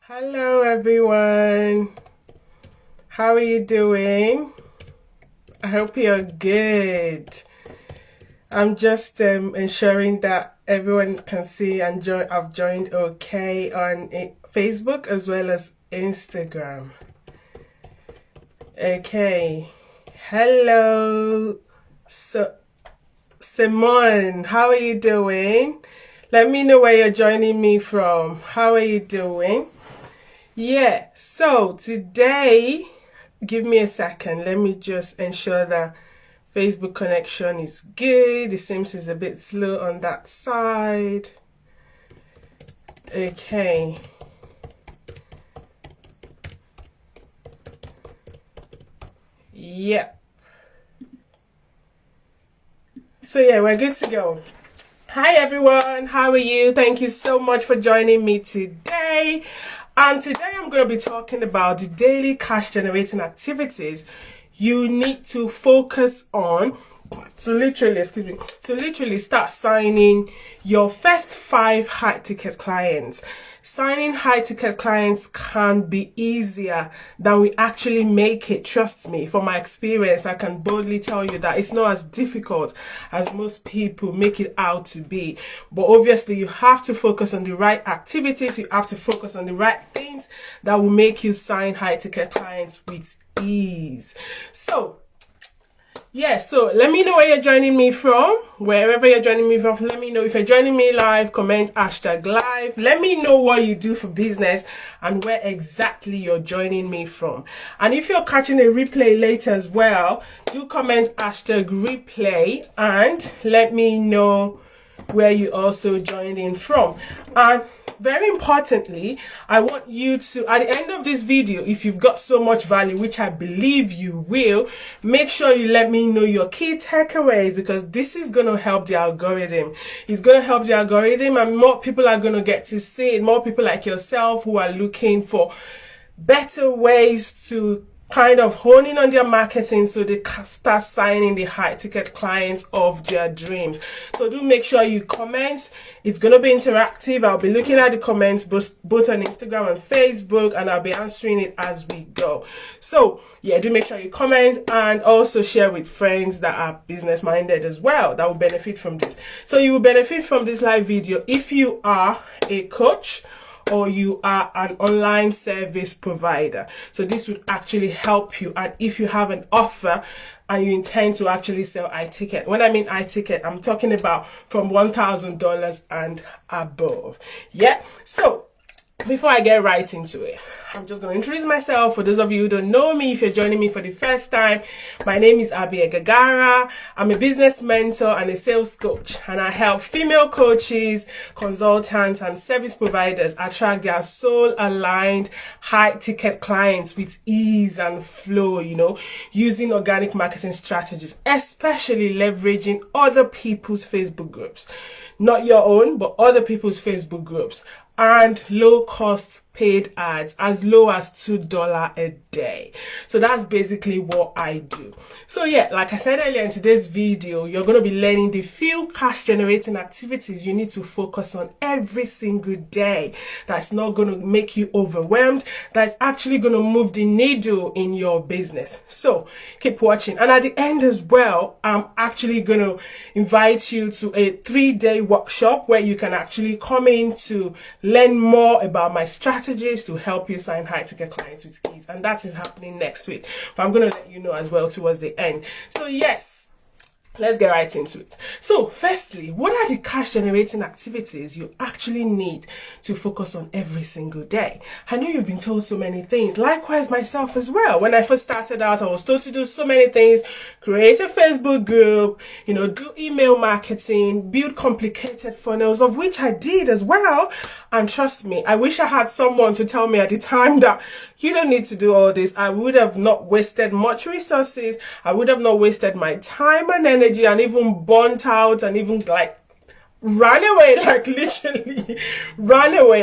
Hello, everyone. How are you doing? I hope you're good. I'm just ensuring that everyone can see and I've joined okay on Facebook as well as Instagram. Okay. Hello. So, Simone, how are you doing? Let me know where you're joining me from. How are you doing? Yeah, so today, give me a second. Let me just ensure that Facebook connection is good. It seems it's a bit slow on that side. Okay. Yeah. So yeah, we're good to go. Hi everyone, how are you? Thank you so much for joining me today. And today I'm going to be talking about the daily cash generating activities you need to focus on to literally start signing your first 5 high ticket clients. Signing high ticket clients can be easier than we actually make it. Trust me, from my experience, I can boldly tell you that it's not as difficult as most people make it out to be. But obviously, you have to focus on the right activities. You have to focus on the right things that will make you sign high ticket clients with ease. So let me know where you're joining me from. Wherever you're joining me from, let me know. If you're joining me live, comment #live. Let me know what you do for business and where exactly you're joining me from. And if you're catching a replay later as well, do comment #replay and let me know where you also joined in from. And very importantly, I want you to, at the end of this video, if you've got so much value, which I believe you will, make sure you let me know your key takeaways, because this is going to help the algorithm. It's going to help the algorithm, and more people are going to get to see it. More people like yourself who are looking for better ways to kind of honing on their marketing so they can start signing the high ticket clients of their dreams. So do make sure you comment. It's going to be interactive. I'll be looking at the comments both on Instagram and Facebook, and I'll be answering it as we go. So yeah, do make sure you comment and also share with friends that are business minded as well, that will benefit from this. So you will benefit from this live video if you are a coach or you are an online service provider. So this would actually help you. And if you have an offer and you intend to actually sell iTicket, when I mean iTicket, I'm talking about from $1,000 and above. Yeah. So before I get right into it, I'm just going to introduce myself. For those of you who don't know me, if you're joining me for the first time, my name is Abby Gagara. I'm a business mentor and a sales coach, and I help female coaches, consultants, and service providers attract their soul-aligned, high-ticket clients with ease and flow, using organic marketing strategies, especially leveraging other people's Facebook groups. Not your own, but other people's Facebook groups. And low-cost paid ads as low as $2 a day. So that's basically what I do. So yeah, like I said earlier, in today's video, you're going to be learning the few cash generating activities you need to focus on every single day. That's not going to make you overwhelmed. That's actually going to move the needle in your business. So keep watching. And at the end as well, I'm actually going to invite you to a 3-day workshop where you can actually come in to learn more about my strategies to help you sign high ticket clients with ease. And that is happening next week. But I'm going to let you know as well towards the end. So yes, let's get right into it. So firstly, what are the cash generating activities you actually need to focus on every single day? I know you've been told so many things. Likewise, myself as well. When I first started out, I was told to do so many things: create a Facebook group, do email marketing, build complicated funnels, of which I did as well. And trust me, I wish I had someone to tell me at the time that you don't need to do all this. I would have not wasted much resources. I would have not wasted my time and energy, and even burnt out, and even ran away,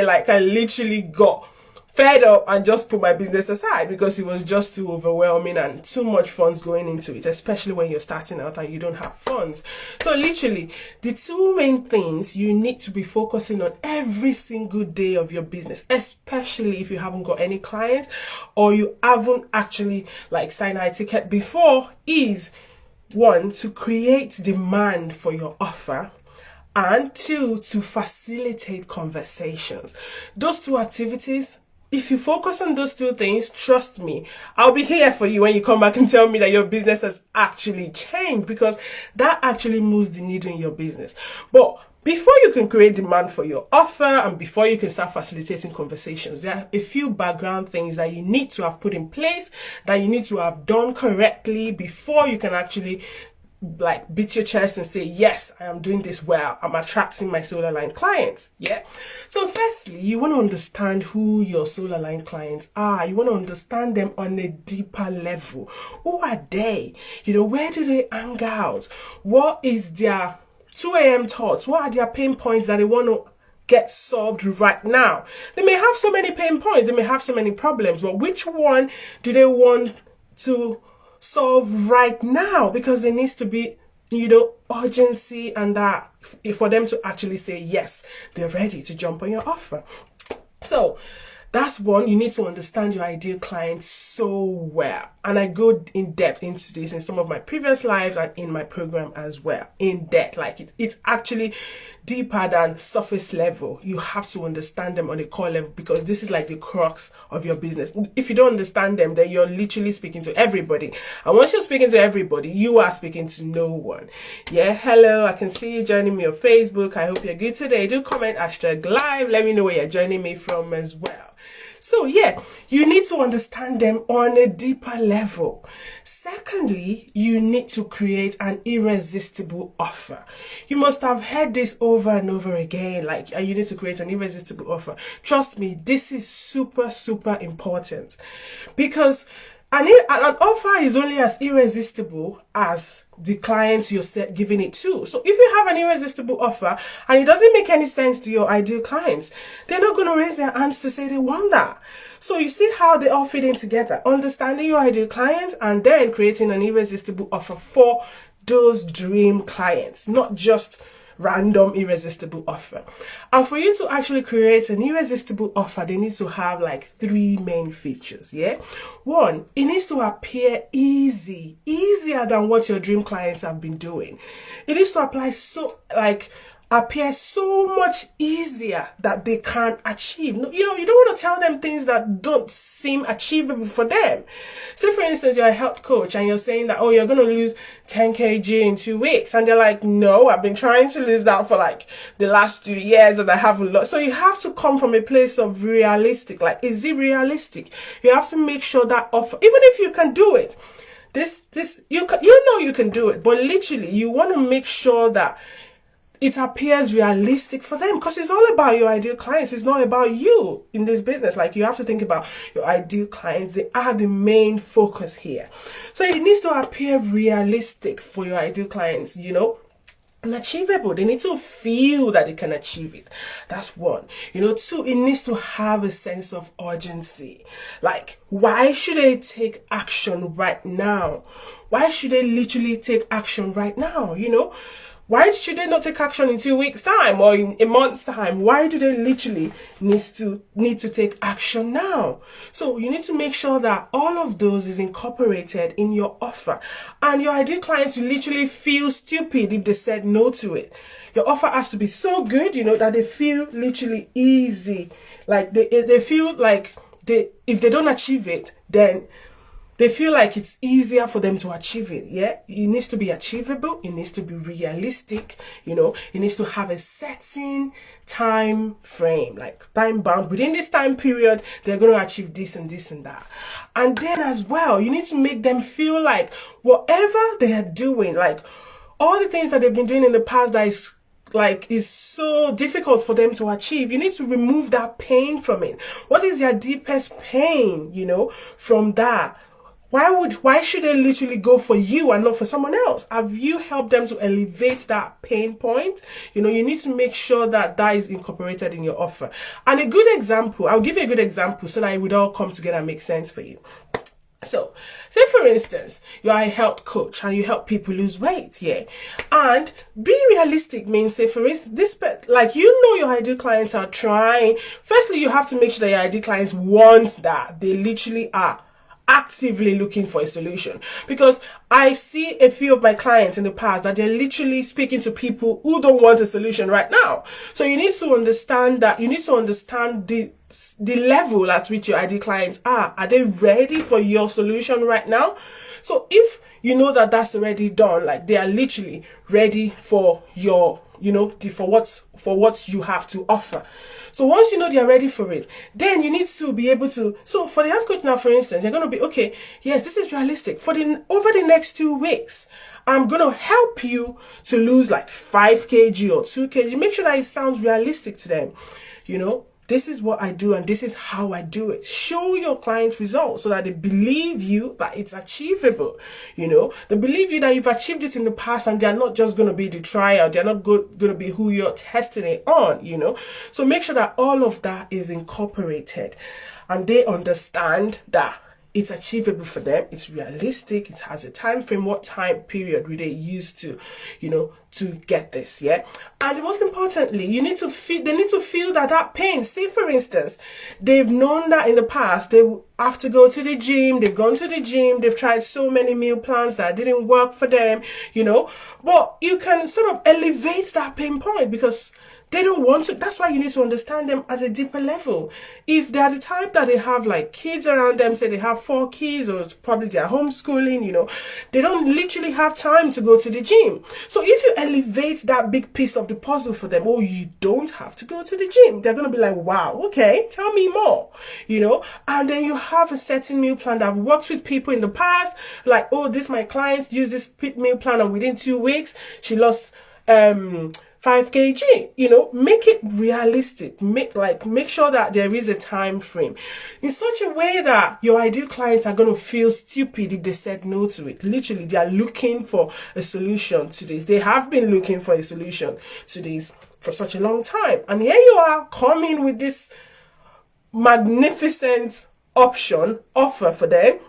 like I literally got fed up and just put my business aside because it was just too overwhelming and too much funds going into it, especially when you're starting out and you don't have funds. So literally, the two main things you need to be focusing on every single day of your business, especially if you haven't got any clients or you haven't actually like signed a ticket before, is one, to create demand for your offer, and two, to facilitate conversations. Those two activities, if you focus on those two things, trust me, I'll be here for you when you come back and tell me that your business has actually changed, because that actually moves the needle in your business. But before you can create demand for your offer and before you can start facilitating conversations, there are a few background things that you need to have put in place, that you need to have done correctly before you can actually like beat your chest and say, yes, I am doing this well, I'm attracting my solar line clients. Yeah. So firstly, you want to understand who your solar line clients are. You want to understand them on a deeper level. Who are they? Where do they hang out? What is their 2 a.m. thoughts? What are their pain points that they want to get solved right now? They may have so many pain points, they may have so many problems, but which one do they want to solve right now? Because there needs to be, urgency, and that for them to actually say, yes, they're ready to jump on your offer. So that's one. You need to understand your ideal client so well. And I go in depth into this in some of my previous lives and in my program as well. In depth. Like it's actually deeper than surface level. You have to understand them on a core level, because this is like the crux of your business. If you don't understand them, then you're literally speaking to everybody. And once you're speaking to everybody, you are speaking to no one. Yeah, hello. I can see you joining me on Facebook. I hope you're good today. Do comment #live. Let me know where you're joining me from as well. So yeah, you need to understand them on a deeper level. Secondly, you need to create an irresistible offer. You must have heard this over and over again, like you need to create an irresistible offer. Trust me, this is super, super important, because an offer is only as irresistible as the clients you're giving it to. So if you have an irresistible offer and it doesn't make any sense to your ideal clients, they're not going to raise their hands to say they want that. So you see how they all fit in together. Understanding your ideal client and then creating an irresistible offer for those dream clients, not just random irresistible offer. And for you to actually create an irresistible offer, they need to have like 3 main features. Yeah. One, it needs to appear easier than what your dream clients have been doing. It needs to appear so much easier that they can't achieve. You don't want to tell them things that don't seem achievable for them. Say for instance, you're a health coach and you're saying that, oh, you're going to lose 10 kg in 2 weeks. And they're like, no, I've been trying to lose that for like the last 2 years and I haven't lost. So you have to come from a place of realistic. Like, is it realistic? You have to make sure that offer, even if you can do it, you can do it, but literally you want to make sure that it appears realistic for them, because it's all about your ideal clients. It's not about you in this business. Like, you have to think about your ideal clients. They are the main focus here. So it needs to appear realistic for your ideal clients, and achievable. They need to feel that they can achieve it. That's one. Two, it needs to have a sense of urgency. Like, why should they take action right now? Why should they literally take action right now? Why should they not take action in 2 weeks' time or in a month's time? Why do they literally need to take action now? So you need to make sure that all of those is incorporated in your offer. And your ideal clients will literally feel stupid if they said no to it. Your offer has to be so good, that they feel literally easy. Like they feel like if they don't achieve it, then they feel like it's easier for them to achieve it. Yeah, it needs to be achievable. It needs to be realistic. It needs to have a certain time frame, like time bound. Within this time period, they're going to achieve this and this and that. And then as well, you need to make them feel like whatever they are doing, like all the things that they've been doing in the past that is so difficult for them to achieve, you need to remove that pain from it. What is their deepest pain, from that? Why should they literally go for you and not for someone else? Have you helped them to elevate that pain point? You need to make sure that that is incorporated in your offer. And a good example, I'll give you a good example so that it would all come together and make sense for you. So, say for instance, you are a health coach and you help people lose weight, yeah? And being realistic means, say for instance, your ideal clients are trying. Firstly, you have to make sure that your ideal clients want that. They literally are actively looking for a solution, because I see a few of my clients in the past that they're literally speaking to people who don't want a solution right now. So you need to understand that. You need to understand the level at which your ideal clients are. Are they ready for your solution right now? So if you know that that's already done, like they are literally ready for your for what you have to offer. So once you know they're ready for it, then you need to be able to, so for the health coach now, for instance, you're going to be, okay, yes, this is realistic. Over the next 2 weeks, I'm going to help you to lose like 5 kg or 2 kg. Make sure that it sounds realistic to them. This is what I do and this is how I do it. Show your clients results so that they believe you that it's achievable. They believe you that you've achieved it in the past and they're not just going to be the trial. They're not going to be who you're testing it on, So make sure that all of that is incorporated and they understand that it's achievable for them. It's realistic. It has a time frame. What time period will they use to get this? Yeah. And most importantly, they need to feel that pain. Say for instance, they've known that in the past they have to go to the gym. They've gone to the gym. They've tried so many meal plans that didn't work for them, but you can sort of elevate that pain point because they don't want to. That's why you need to understand them at a deeper level. If they're the type that they have like kids around them, say they have 4 kids or probably they're homeschooling, they don't literally have time to go to the gym. So if you elevate that big piece of the puzzle for them, you don't have to go to the gym. They're going to be like, wow, okay, tell me more, and then you have a certain meal plan that I've worked with people in the past, like, my client used this meal plan and within 2 weeks, she lost, 5 kg, make it realistic. Make sure that there is a time frame in such a way that your ideal clients are going to feel stupid if they said no to it. Literally, they are looking for a solution to this. They have been looking for a solution to this for such a long time. And here you are coming with this magnificent offer for them.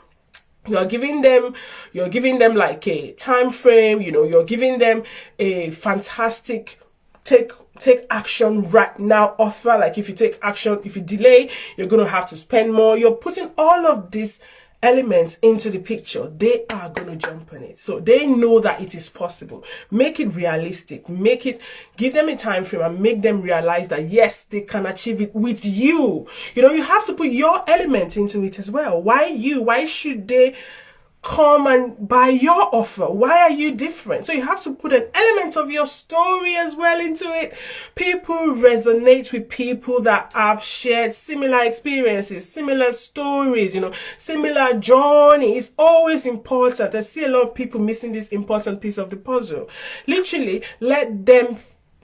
You're giving them like a time frame, you're giving them a fantastic take action right now offer. Like if you take action, if you delay, you're going to have to spend more. You're putting all of these elements into the picture. They are going to jump on it. So they know that it is possible. Make it realistic. Give them a time frame and make them realize that yes, they can achieve it with you. You have to put your element into it as well. Why you? Why should they come and buy your offer? Why are you different? So you have to put an element of your story as well into it. People resonate with people that have shared similar experiences, similar stories, similar journey. It's always important. I see a lot of people missing this important piece of the puzzle. Literally, let them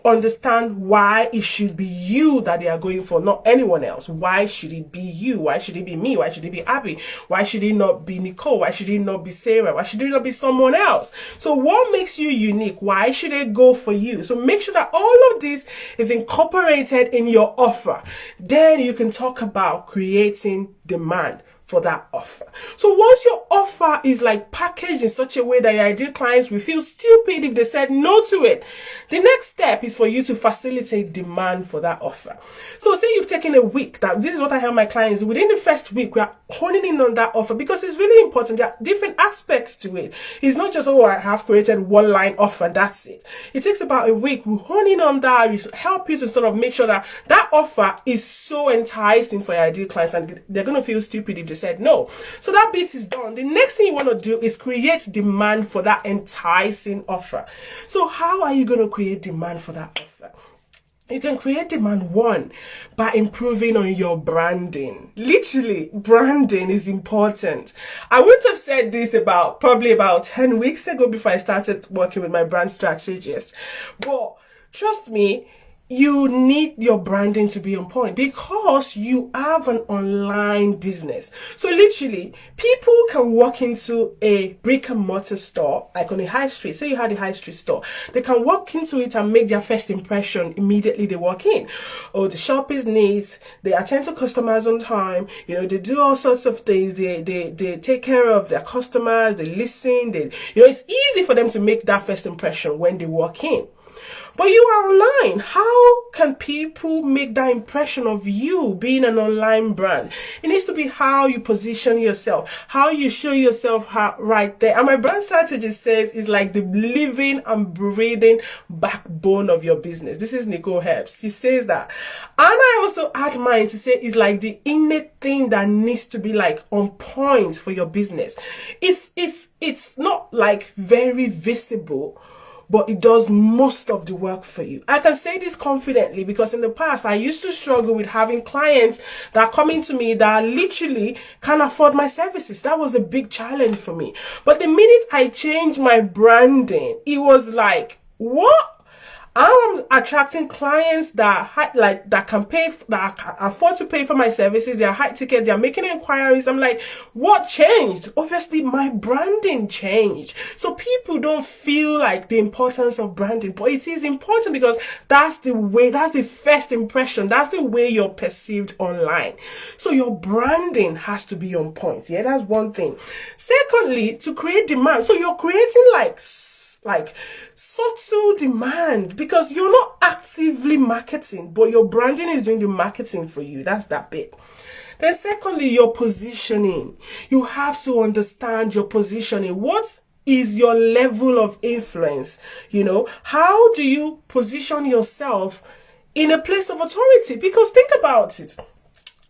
understand why it should be you that they are going for, not anyone else. Why should it be you? Why should it be me? Why should it be Abby? Why should it not be Nicole? Why should it not be Sarah? Why should it not be someone else? So what makes you unique? Why should they go for you? So make sure that all of this is incorporated in your offer. Then you can talk about creating demand for that offer. So once your offer is like packaged in such a way that your ideal clients will feel stupid if they said no to it, the next step is for you to facilitate demand for that offer. So say you've taken a week, that this is what I help my clients. Within the first week, we are honing in on that offer because it's really important. There are different aspects to it. It's not just, I have created one line offer, that's it. It takes about a week. We hone in on that. We help you to sort of make sure that that offer is so enticing for your ideal clients and they're going to feel stupid if they said no. So that bit is done. The next thing you want to do is create demand for that enticing offer. So how are you going to create demand for that offer? You can create demand, one, by improving on your branding. Literally, branding is important. I wouldn't have said this probably about 10 weeks ago before I started working with my brand strategist. But trust me, you need your branding to be on point because you have an online business. So literally, people can walk into a brick and mortar store, like on a high street. Say you had a high street store. They can walk into it and make their first impression immediately they walk in. Oh, the shop is neat. They attend to customers on time. You know, they do all sorts of things. They take care of their customers. They listen. It's easy for them to make that first impression when they walk in. But you are online. How can people make that impression of you being an online brand? It needs to be how you position yourself, how you show yourself right there. And my brand strategy says it's like the living and breathing backbone of your business. This is Nicole Herbs. She says that. And I also add mine to say it's like the innate thing that needs to be like on point for your business. It's not like very visible, but it does most of the work for you. I can say this confidently because in the past, I used to struggle with having clients that are coming to me that literally can't afford my services. That was a big challenge for me. But the minute I changed my branding, it was like, what? I'm attracting clients that can afford to pay for my services. They're high ticket. They're making inquiries. I'm like, what changed? Obviously, my branding changed. So people don't feel like the importance of branding, but it is important because that's the first impression. That's the way you're perceived online. So your branding has to be on point. Yeah, that's one thing. Secondly, to create demand. So you're creating like subtle demand because you're not actively marketing, but your branding is doing the marketing for you. That's that bit. Then secondly, your positioning. You have to understand your positioning. What is your level of influence? How do you position yourself in a place of authority? Because think about it.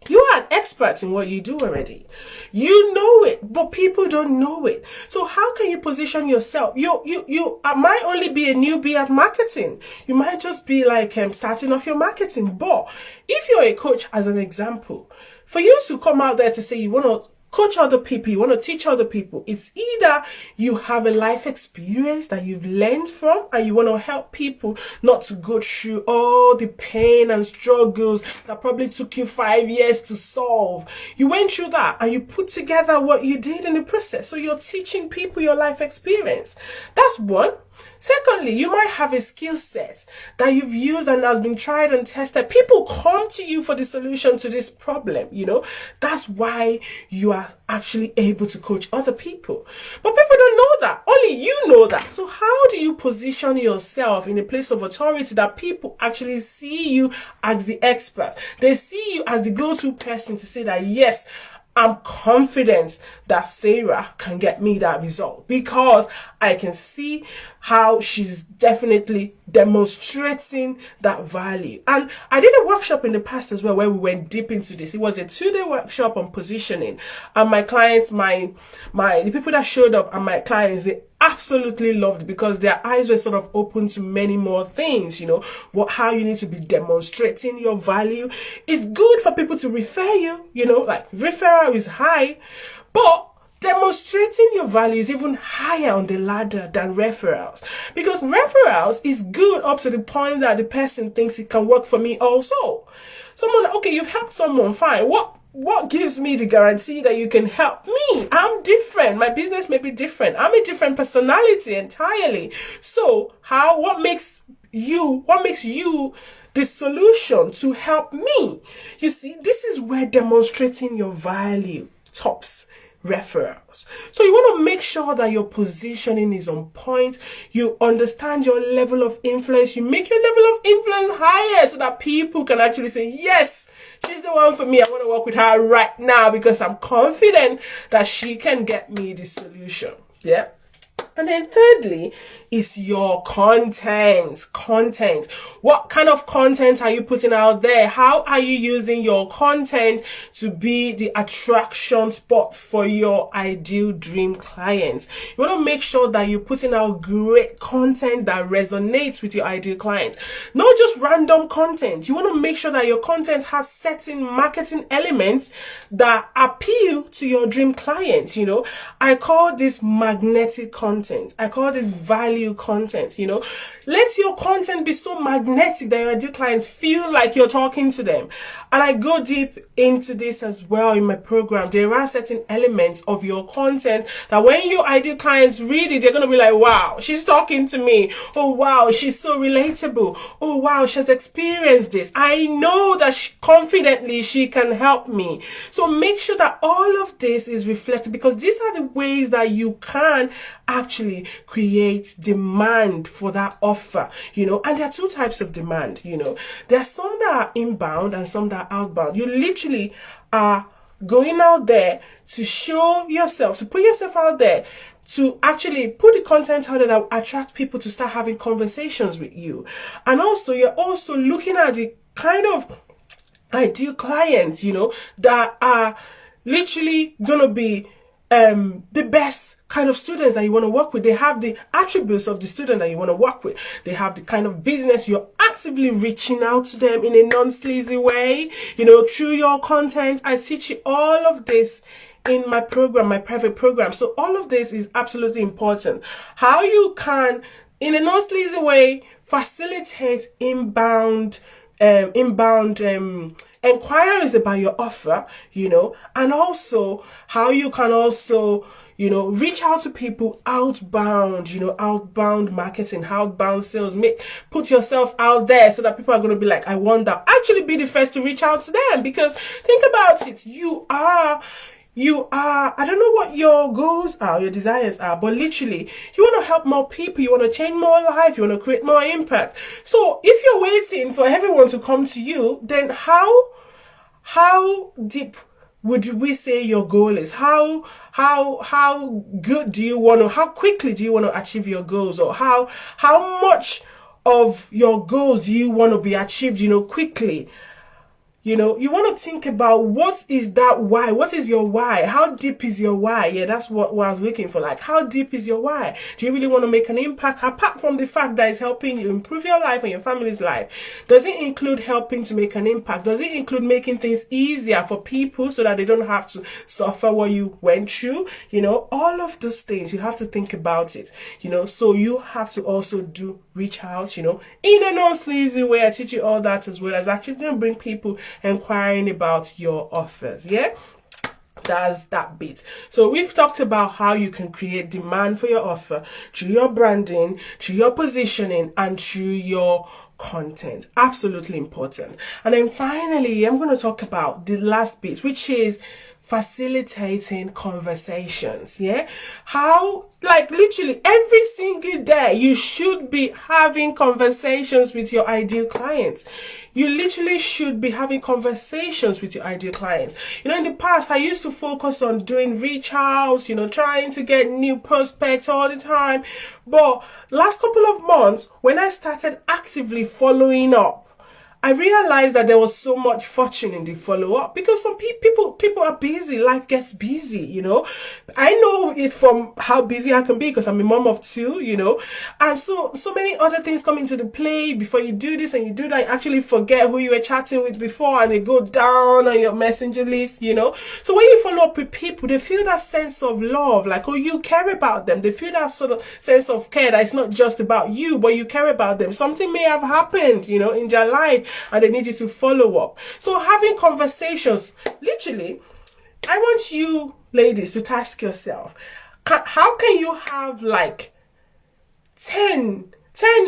You are an expert in what you do already. You know it, but people don't know it. So how can you position yourself? You might only be a newbie at marketing. You might just be like starting off your marketing. But if you're a coach, as an example, for you to come out there to say you want to coach other people, you want to teach other people, it's either you have a life experience that you've learned from and you want to help people not to go through all the pain and struggles that probably took you 5 years to solve. You went through that and you put together what you did in the process. So you're teaching people your life experience. That's one. Secondly, you might have a skill set that you've used and has been tried and tested. People come to you for the solution to this problem, That's why you are actually able to coach other people. But people don't know that. Only you know that. So how do you position yourself in a place of authority that people actually see you as the expert? They see you as the go-to person to say that, yes, I'm confident that Sarah can get me that result because I can see how she's definitely demonstrating that value. And I did a workshop in the past as well where we went deep into this. It was a 2-day workshop on positioning. And my clients, the people that showed up and my clients, they absolutely loved because their eyes were sort of open to many more things, how you need to be demonstrating your value. It's good for people to refer you, like referral is high, but demonstrating your value is even higher on the ladder than referrals because referrals is good up to the point that the person thinks it can work for me also. Okay, you've helped someone, fine. What gives me the guarantee that you can help me? I'm different. My business may be different. I'm a different personality entirely. So what makes you the solution to help me? You see, this is where demonstrating your value tops referrals. So you want to make sure that your positioning is on point. You understand your level of influence. You make your level of influence higher so that people can actually say, yes, she's the one for me. I want to work with her right now because I'm confident that she can get me the solution. Yeah. And then thirdly is your content. What kind of content are you putting out there? How are you using your content to be the attraction spot for your ideal dream clients? You want to make sure that you're putting out great content that resonates with your ideal clients. Not just random content. You want to make sure that your content has certain marketing elements that appeal to your dream clients. I call this magnetic content. content. I call this value content, Let your content be so magnetic that your ideal clients feel like you're talking to them. And I go deep into this as well in my program. There are certain elements of your content that when your ideal clients read it, they're going to be like, wow, she's talking to me. Oh, wow, she's so relatable. Oh, wow, she has experienced this. I know that confidently she can help me. So make sure that all of this is reflected, because these are the ways that you can actually create demand for that offer, and there are two types of demand, there are some that are inbound and some that are outbound. You literally are going out there to show yourself, to put yourself out there, to actually put the content out there that will attract people to start having conversations with you. And also, you're also looking at the kind of ideal clients, that are literally gonna be the best kind of students that you want to work with. They have the attributes of the student that you want to work with. They have the kind of business you're actively reaching out to them in a non-sleazy way, through your content. I teach you all of this in my program, my private program. So all of this is absolutely important. How you can, in a non-sleazy way, facilitate inbound inquiries about your offer, and also how you can also, reach out to people outbound, outbound marketing, outbound sales. Put yourself out there so that people are going to be like, I want that. Actually be the first to reach out to them, because think about it. You are, I don't know what your goals are, your desires are, but literally, you want to help more people, you want to change more life, you want to create more impact. So if you're waiting for everyone to come to you, then how deep would we say your goal is? How good do you want to, how quickly do you want to achieve your goals? Or how much of your goals do you want to be achieved, quickly? You want to think about what is that why? What is your why? How deep is your why? Yeah, that's what I was looking for. Like, how deep is your why? Do you really want to make an impact? Apart from the fact that it's helping you improve your life and your family's life, does it include helping to make an impact? Does it include making things easier for people so that they don't have to suffer what you went through? All of those things, you have to think about it. So you have to also reach out, in a non-sleazy way. I teach you all that, as well as actually going to bring people inquiring about your offers. Yeah, that's that bit. So we've talked about how you can create demand for your offer through your branding, through your positioning, and through your content. Absolutely important. And then finally, I'm going to talk about the last bit, which is facilitating conversations. Yeah, how, like, literally every single day you should be having conversations with your ideal clients. You literally should be having conversations with your ideal clients. In the past, I used to focus on doing reach outs, trying to get new prospects all the time. But last couple of months, when I started actively following up, I realized that there was so much fortune in the follow-up, because some people are busy. Life gets busy, I know it from how busy I can be, because I'm a mom of two, and so many other things come into the play. Before you do this and you do that, you actually forget who you were chatting with before, and they go down on your messenger list, So when you follow up with people, they feel that sense of love, like, oh, you care about them. They feel that sort of sense of care, that it's not just about you, but you care about them. Something may have happened, in their life, and they need you to follow up. So having conversations, literally, I want you ladies to task yourself, how can you have like 10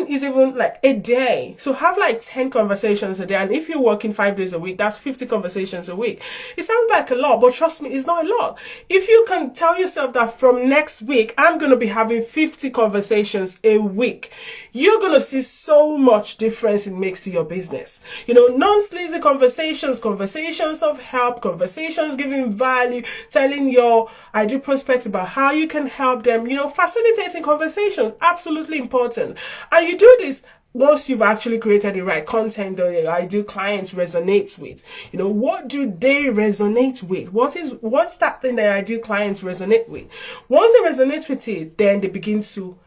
is even like a day. So have like 10 conversations a day. And if you're working 5 days a week, that's 50 conversations a week. It sounds like a lot, but trust me, it's not a lot. If you can tell yourself that from next week, I'm going to be having 50 conversations a week, you're going to see so much difference it makes to your business. Non-sleazy conversations, conversations of help, conversations giving value, telling your ideal prospects about how you can help them, facilitating conversations, absolutely important. And you do this once you've actually created the right content that your ideal clients resonates with. What do they resonate with? What's that thing that your ideal clients resonate with? Once they resonate with it, then they begin to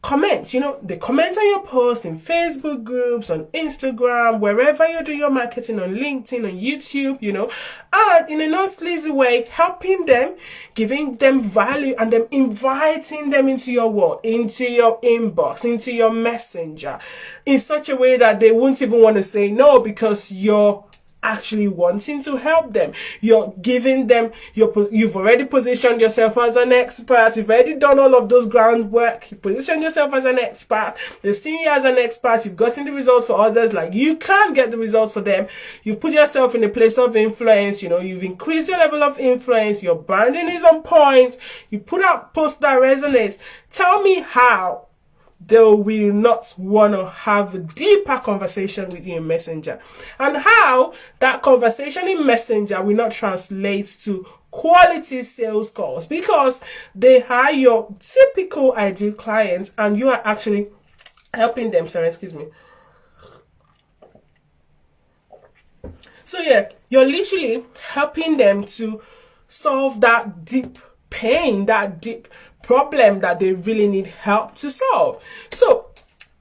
comment. They comment on your post in Facebook groups, on Instagram, wherever you do your marketing, on LinkedIn, on YouTube, and in a non-sleazy way, helping them, giving them value, and then inviting them into your world, into your inbox, into your messenger, in such a way that they won't even want to say no, because you're actually wanting to help them. You're giving them you've already positioned yourself as an expert. You've already done all of those groundwork. You positioned yourself as an expert. They've seen you as an expert. You've gotten the results for others like you can get the results for them. You've put yourself in a place of influence. You've increased your level of influence. Your branding is on point. You put out posts that resonate. Tell me how they will not want to have a deeper conversation with you in Messenger, and how that conversation in Messenger will not translate to quality sales calls, because they are your typical ideal clients and you are actually helping them. So yeah, you're literally helping them to solve that deep pain, that deep problem that they really need help to solve. So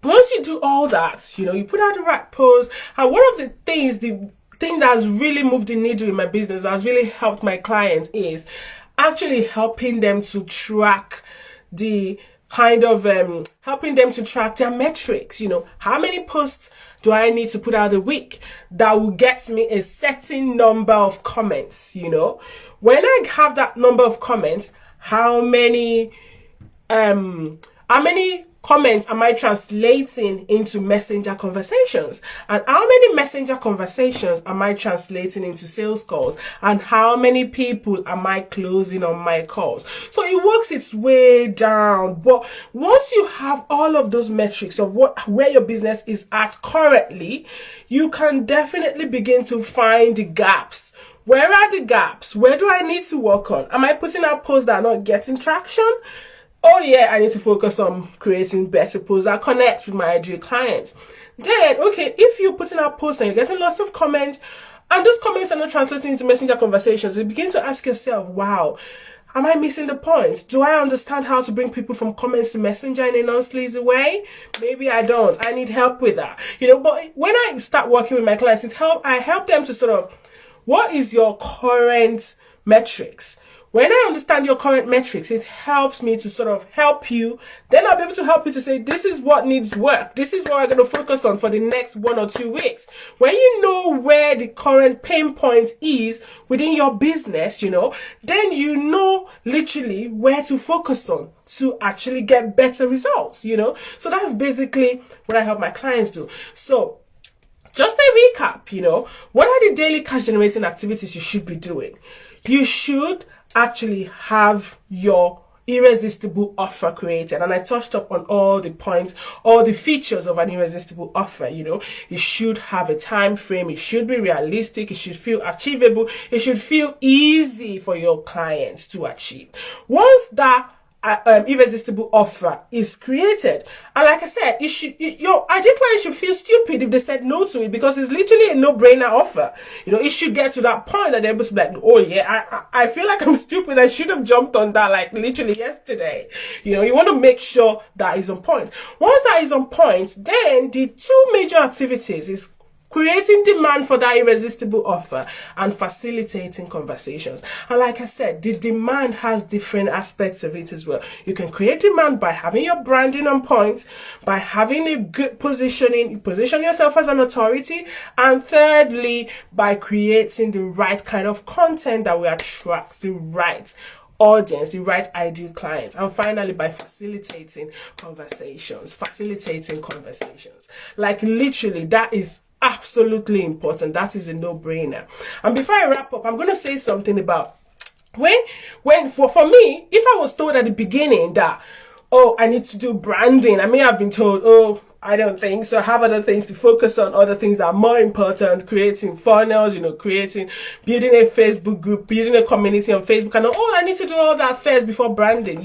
once you do all that, you put out the right post. And one of the thing that's really moved the needle in my business, that's really helped my clients, is actually helping them to track the helping them to track their metrics. How many posts do I need to put out a week that will get me a certain number of comments? When I have that number of comments, how many comments am I translating into messenger conversations? And how many messenger conversations am I translating into sales calls? And how many people am I closing on my calls? So it works its way down. But once you have all of those metrics of where your business is at currently, you can definitely begin to find the gaps. Where are the gaps? Where do I need to work on? Am I putting out posts that are not getting traction? Oh yeah, I need to focus on creating better posts that connect with my ideal clients. Then, okay, if you're putting out posts and you're getting lots of comments, and those comments are not translating into messenger conversations, you begin to ask yourself, wow, am I missing the point? Do I understand how to bring people from comments to messenger in a non-sleazy way? Maybe I don't. I need help with that. But when I start working with my clients, I help them to sort of, what is your current metrics? When I understand your current metrics, it helps me to sort of help you. Then I'll be able to help you to say, this is what needs work. This is what I'm going to focus on for the next 1 or 2 weeks. When you know where the current pain point is within your business, then you know literally where to focus on to actually get better results, So that's basically what I help my clients do. So just a recap, what are the daily cash generating activities you should be doing? You should actually have your irresistible offer created, and I touched up on all the points, all the features of an irresistible offer. It should have a time frame, it should be realistic, it should feel achievable, it should feel easy for your clients to achieve. Once that irresistible offer is created, and like I said, your ideal client should feel stupid if they said no to it, because it's literally a no-brainer offer. It should get to that point that they're able to be like, oh yeah, I feel like I'm stupid, I should have jumped on that like literally yesterday. You want to make sure that is on point. Once that is on point, then the 2 major activities is creating demand for that irresistible offer and facilitating conversations. And like I said, the demand has different aspects of it as well. You can create demand by having your branding on point, by having a good positioning, you position yourself as an authority, and thirdly, by creating the right kind of content that will attract the right audience, the right ideal clients, and finally by facilitating conversations. Like literally, that is absolutely important. That is a no-brainer. And before I wrap up, I'm going to say something about when for me, if I was told at the beginning that, oh, I need to do branding, I may have been told, oh, I don't think so. I have other things to focus on, other things that are more important, creating funnels, building a Facebook group, building a community on Facebook, and I need to do all that first before branding,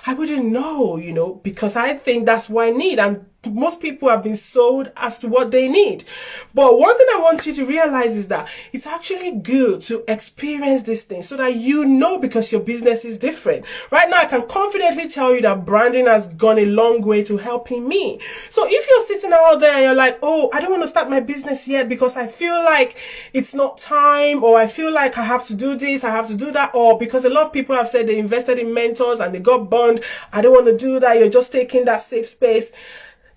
I wouldn't know, because I think that's what I need. And most people have been sold as to what they need. But one thing I want you to realize is that it's actually good to experience these things so that you know, because your business is different. Right now, I can confidently tell you that branding has gone a long way to helping me. So if you're sitting out there and you're like, oh, I don't want to start my business yet because I feel like it's not time, or I feel like I have to do this, I have to do that, or because a lot of people have said they invested in mentors and they got burned, I don't want to do that, you're just taking that safe space.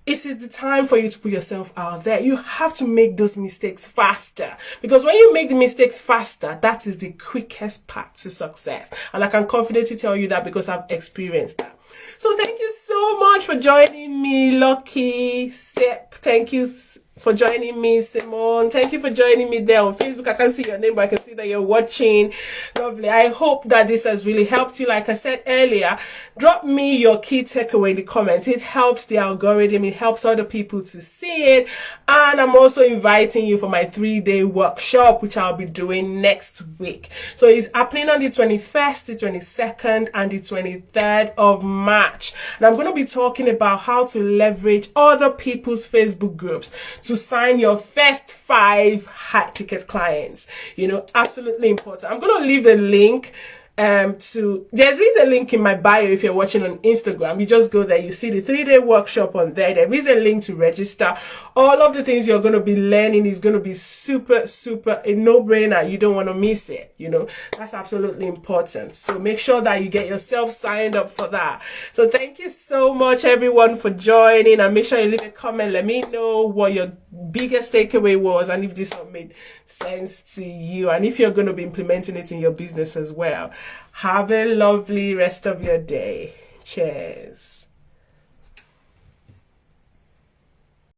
This is the time for you to put yourself out there. You have to make those mistakes faster, because when you make the mistakes faster, that is the quickest path to success. And I can confidently tell you that because I've experienced that. So thank you so much for joining me, Lucky, Sep. Thank you for joining me, Simone. Thank you for joining me there on Facebook. I can't see your name, but I can see that you're watching. Lovely. I hope that this has really helped you. Like I said earlier, drop me your key takeaway in the comments. It helps the algorithm. It helps other people to see it. And I'm also inviting you for my 3-day workshop, which I'll be doing next week. So it's happening on the 21st, the 22nd, and the 23rd of March. And I'm going to be talking about how to leverage other people's Facebook groups to sign your first 5 high ticket clients. You know, absolutely important. I'm going to leave the link there's a link in my bio. If you're watching on Instagram, you just go there, you see the 3-day workshop on there. There is a link to register. All of the things you're going to be learning is going to be super a no-brainer. You don't want to miss it. You know, that's absolutely important. So make sure that you get yourself signed up for that. So thank you so much, everyone, for joining, and make sure you leave a comment. Let me know what your biggest takeaway was, and if this all made sense to you, and if you're going to be implementing it in your business as well. Have a lovely rest of your day. Cheers.